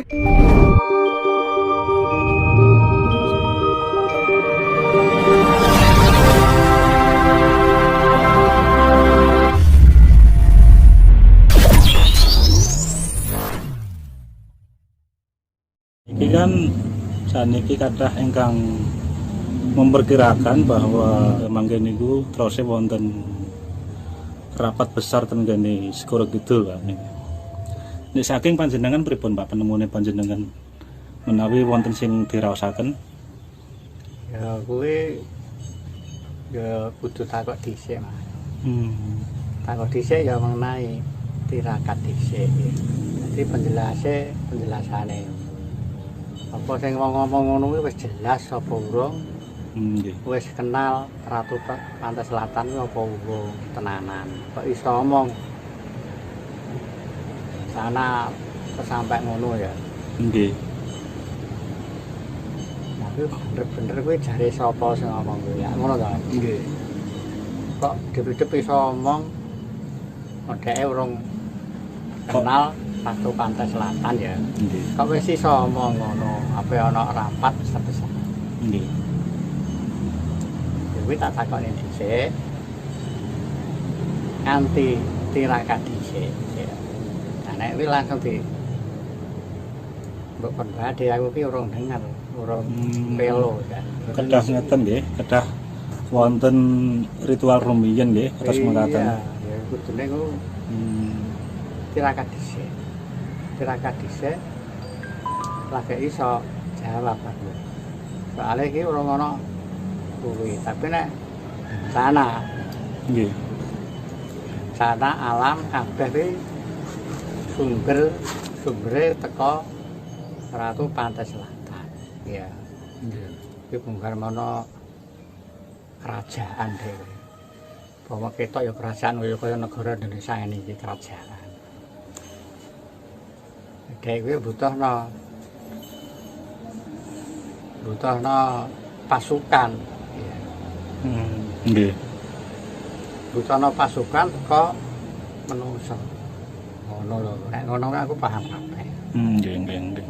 Ini kan saniki kathah ingkang memperkirakan bahwa manggen niku terus wonten rapat besar ten gene Segoro Kidul Pak. Nek saking panjenengan pripun Pak penemune panjenengan menawi wonten sing diraosaken? Ya kuwi ya kudu takok dhisik, Mas. Takok dhisik ya mengenai tirakat dhisik. Jadi penjelasane. Apa sing ngomong ngono kuwi wis jelas apa urung? Nggih. Wis kenal Ratu Pantai Selatan kuwi apa urung tenanan. Kok iso omong sana sampai ngono ya. Nggih. Tapi bener-bener kuwi jare sapa sing ngomong kuwi ya ngono to. Nggih. Kok dhewe-dhewe iso omong dheke urung kenal Ratu Pantai Selatan ya. Nggih. Kok wis iso omong ngono, ape ana rapat besar-besar. Nggih. Kuwi tak takoni dhisik. Nganti tirakat dhisik. Nah nek kuwi langsung di mbok pribadi aku ki urung dengar, urung pelo ya. Kedah ngeten nggih, kedah wonten ritual rumiyin nggih atas mekaten. Iya, ya kudune ku tirakat dhisik. Tirakat dhisik lagi iso jawab aku. Soale iki urung ana kuwi, tapi nek sana Nggih. sana alam kabeh kuwi sumbere teko Ratu Pantai Selatan. Ya. Nggih. Iki bongkar mono kerajaan dhewe. Bahwa ketok ya kerajaan kaya negara Indonesia ini iki kerajaan. Dhek kuwi butuhno pasukan. Ya. Nggih. Butuhno pasukan teko menungso. Ngono lho. Nek ngono aku paham kabeh. Nggih, nggih, nggih.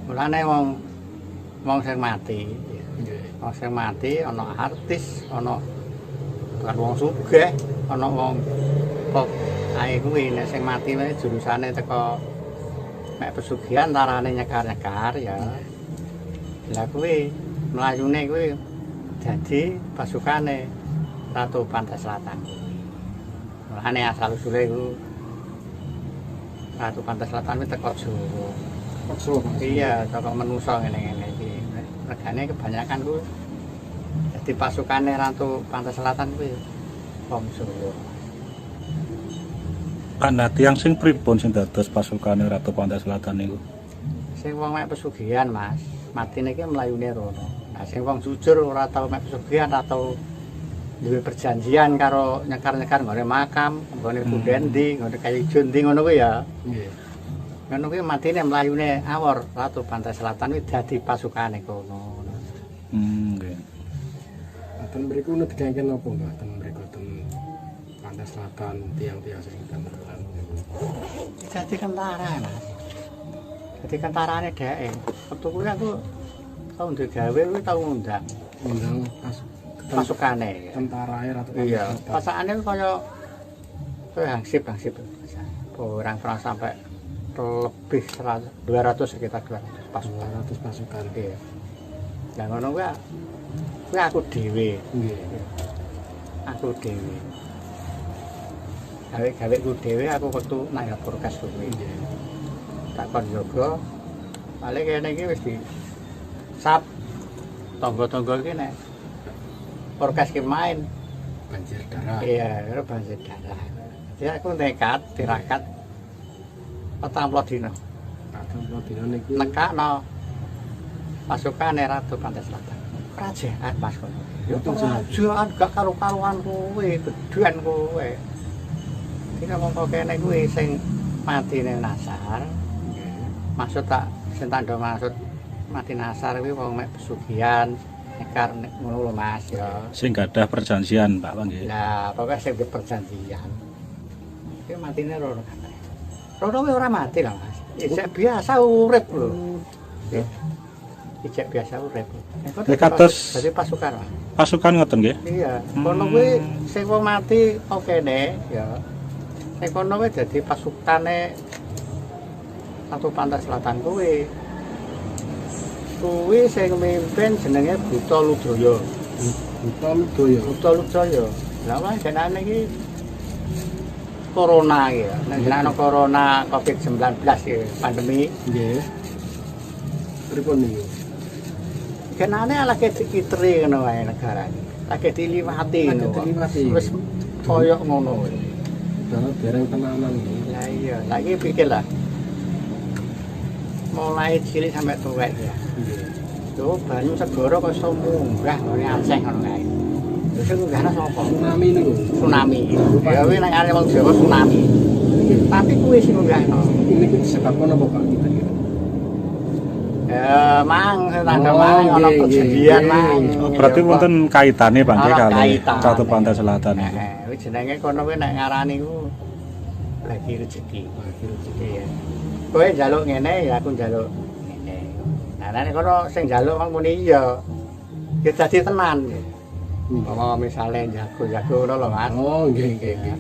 Mulane wong sing mati, wong sing mati ana artis, ana bukan wong sugih, ana wong kok ae kuwi nek sing mati wae jurusane teko mek pesugihan tarane nyekar-nyekar ya. Lah kuwi mlayune kuwi dadi pasukane Ratu Pantai Selatan. Mulane asal usule iku Ratu Pantai Selatan kuwi teko Jawa. Iya, toko menungso ngene-ngene iki. Regane kebanyakan ku dadi pasukane Ratu Pantai Selatan kuwi wong Jawa. Ana tiyang sing pripun sing dados pasukane Ratu Pantai Selatan niku? Sing wong mek pesugihan, Mas. Matine iki mlayune rono. Nah, sing wong jujur ora tau mek pesugihan, ora tau duwe perjanjian karo nyekar-nyekar nggone makam, nggone Budendi, nggone Kayu Jundi ngono kuwi ya. Nggih. Ngono kuwi matine mlayune awor Ratu Pantai Selatan kuwi dadi pasukane kono. Nggih. Ten mriku nedhegaken apa Mbah? Ten mriku ten Pantai Selatan tiang-tiang sing ten. Dadi kentara, Mas. Dadi kentarane dheke. Wektu kuwi aku tau gawe kuwi tau ngundang pasukane. Tentarae Ratu Pantai Iya, Selatan. pasakane kaya hangsip. Orang-orang sampai lebih 200 sekitar 200 pasukan. 200 pasukan. Iya. Lah ngono kuwi aku dhewe. Nggih. Aku dhewe. Gawe-gaweku dhewe aku wektu nang podcast kuwi. Tak kon jaga. Paling kene iki wis di sap tangga-tangga iki nek podcast ki main Banjir darah. iya, karo banjir darah. Jadi aku nekat tirakat 40 dina. Ratu dina niki Nekakno pasukane Ratu Pantai Selatan. Kerajaan Mas kono. Ya kerajaan gak karo-karuan kowe, gedhean kowe. Iki mongko kene kuwi sing matine Nasar. Maksud tak sing tandha maksud mati Nasar kuwi wong mek pesugihan nekar ngono lho Mas ya. Sing gadah perjanjian Pak nggih. Lah, pokoke sing perjanjian. Iki matine rono kabeh. Rono kuwi ora mati lho Mas. Ijek biasa urip lho. Ijek biasa urip. Nek kados dadi pasukan. pasukan ngoten nggih. Iya, kono kuwi sing wong mati okene ya. Nek kono kuwi dadi pasukane Satu Pantai Selatan kuwi. Kuwi sing mimpin jenenge Buta Ludaya. Buta Ludaya. Buta Ludaya. Lah wae jenenge iki corona iki ya. Nek jenenge corona Covid-19 iki pandemi. Nggih. Pripun niku? Kenane lagi dikitri ngono wae negara iki. Lagi diliwati ngono. Lagi diliwati. Wis koyo ngono. Darat dereng tenanan iki. Lah iya, lagi pikir lah. Mulai cilik sampai tuwek ya. Nggih. Yo banyu segara kok iso munggah ngene Aceh ngono kae. Lha sing munggahna sapa? Tsunami niku. Tsunami. Ya kuwi nek arep wong Jawa tsunami. Tapi kuwi sing munggahno. Ini disebabkan apa Pak kira-kira? Ya mang tanda Oh, mang ana nggih, kejadian nggih, mang. Oh, berarti wonten kaitane Pak nggih Ana kali kaitan. Satu Pantai Selatan niku. Kuwi jenenge kono kuwi nek ngarani ku lagi rezeki. Lagi rezeki. Iya. Kowe njaluk ngene ya aku njaluk ngene. Nah nek kono sing njaluk wong muni iya. Ya dadi tenan. Umpama misale jago-jago ngono lho Mas. Oh, nggih nggih nggih.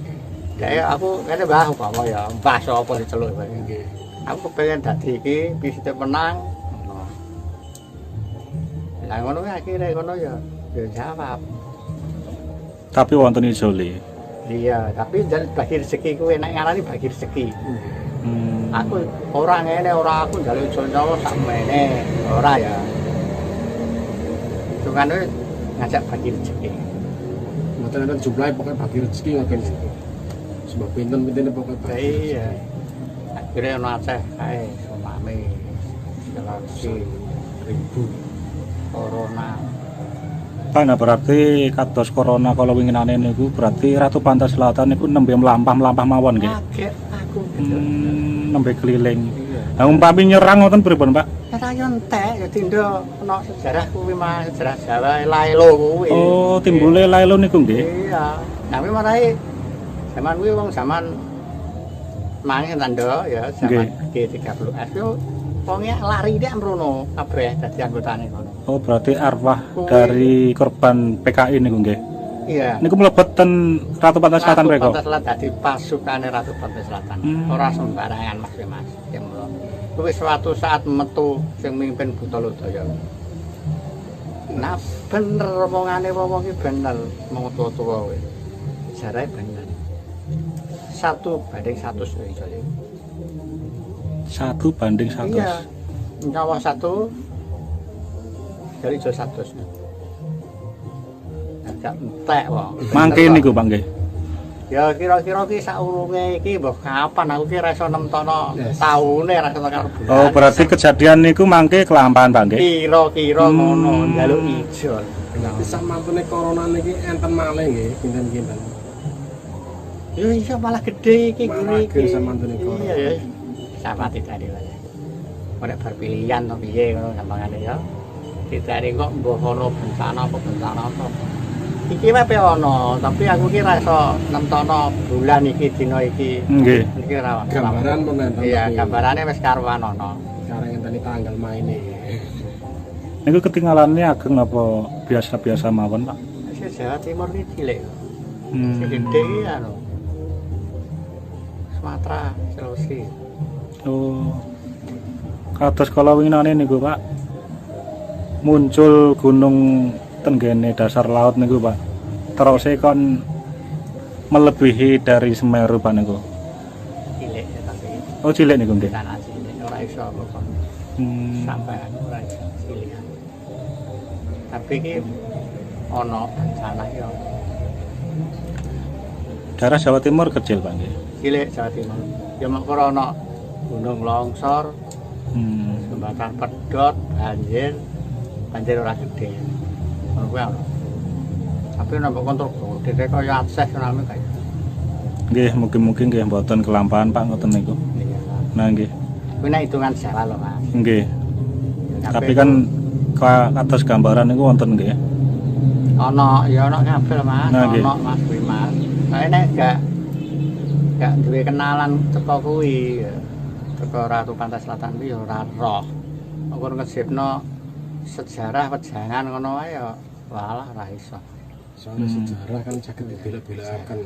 Kayak aku kene mbah umpama ya, mbah sapa diceluk wae. Nggih. Aku kepengin dadi iki bisa menang. Ngono. Lah ngono kuwi akhire ngono ya jawab. Tapi wonten ijole. Iya, tapi jan bagi rezeki kuwi nek ngarani bagi rezeki. Hmm. Aku ora ngene, ora aku njaluk Jawa sakmene, ora ya. Hitungane ngajak bagi rezeki. Mboten enten jumlahe pokoke bagi rezeki ngoten niku. Sebab pinten-pintene pokoke Lah bagi. iya. Akhire ono Aceh kae Sumame, Sulawesi, Ribu, Corona. Pak, nah berarti kados corona kalau winginane niku berarti Ratu Pantai Selatan niku nembe mlampah-mlampah mawon nggih. Kaget aku gitu. Nembe keliling. Iya. Nah umpami nyerang ngoten pripun, Pak? Ora yo entek, ya tindo ana sejarah kuwi mah sejarah Jawa Laelo kuwi. Oh, timbule laelo niku nggih. Iya. Tapi marai zaman kuwi wong zaman mangi tanda ya zaman G30S yo wonge lari nek mrono kabeh dadi anggotane kono. Oh, berarti arwah dari korban PKI niku nggih. Iya. Niku mlebet ten Ratu Pantai Selatan Ratu mriko. Pantai Selatan dadi pasukane Ratu Pantai Selatan. Ora sembarangan Mas. Ya mlo. Kuwi suatu saat metu sing mimpin Buta Ludaya. Nah, bener omongane wong iki bener, wong tuwa-tuwa kuwi. Jarae bener. 1:100 kuwi jare. 1:100. Iya. Nyawa 1 dari 100. Agak entek wong. Mangke niku, Pak nggih. Ya kira-kira ki saurunge iki mbah kapan aku ki ra iso nemtono taune ra iso karo bulan. Oh, berarti kejadian niku mangke kelampahan, Pak nggih. Kira-kira ngono njaluk ijol. Berarti samantune corona niki enten malih nggih, pinten-pinten. Ya iya malah gede iki Malah gini gede samantune corona. Iya ya. Sama ditadi wae. Ora berpilihan to piye ngono gampangane ya. Ditadi kok mbah ono bencana apa. Iki wae pe ono, tapi aku ki ra iso nemtono bulan iki dina iki. Nggih. Iki ra ono. Gambaran menenten. Iya, gambarane wis karuan ono. Sekarang ngenteni tanggal maine. Niku ketinggalannya ageng apa biasa-biasa mawon, Pak? Wis Jawa Timur iki cilik. Hmm. Sing gede iki anu. Sumatera, Sulawesi. Oh. Kados kala winginane niku, Pak. Muncul gunung tenggene dasar laut niku, Pak. Terus kon melebihi dari Semeru, Pak niku. Cilik ya tapi Oh, cilik niku nggih. tanah cilik ora iso kok. Sampai ora iso cilik. Tapi iki ono bencana ya. Daerah Jawa Timur kecil, Pak nggih. Cilik Jawa Timur. Ya mek ora ono gunung longsor, jembatan pedot, banjir ora gede. Ngono kuwi ono. Tapi nek kontrol gede kaya Aceh tsunami kaya. Nggih, mungkin-mungkin nggih mboten kelampahan, Pak, ngoten niku. Iya. Nah, nggih. Kuwi nek hitungan Jawa lho, Mas. Nggih. Ya, Tapi kan atas gambaran niku wonten nggih. ono ya ono kabel Mas, Nah, nggih. ono Mas kuwi Mas. Kae nek gak duwe kenalan teko kuwi. teko Ratu Pantai Selatan kuwi ya ora roh. Engko ngesipno sejarah wejangan ngono wae ya walah ora iso. Soalnya sejarah kan saged dibela-belakan.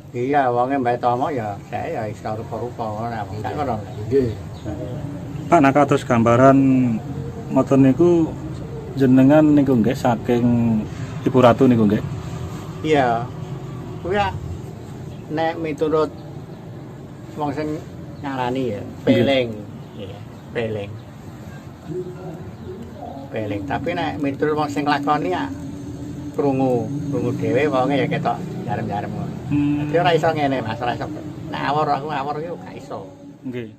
Iya, wonge Mbah Tomo ya saya ya iso rupa-rupa ngono apa gak ngono. Nggih. Pak nak kados gambaran ngoten niku jenengan niku nggih saking Ibu Ratu niku nggih. Iya. Kuwi nek miturut wong sing ngarani ya peling. Iya, peling. Peling, tapi nek miturut wong sing lakoni ya krungu dhewe wonge ya ketok jarem-jarem ngono. Dadi ora iso ngene Mas, ora iso. Nek awor aku iki gak iso. Nggih.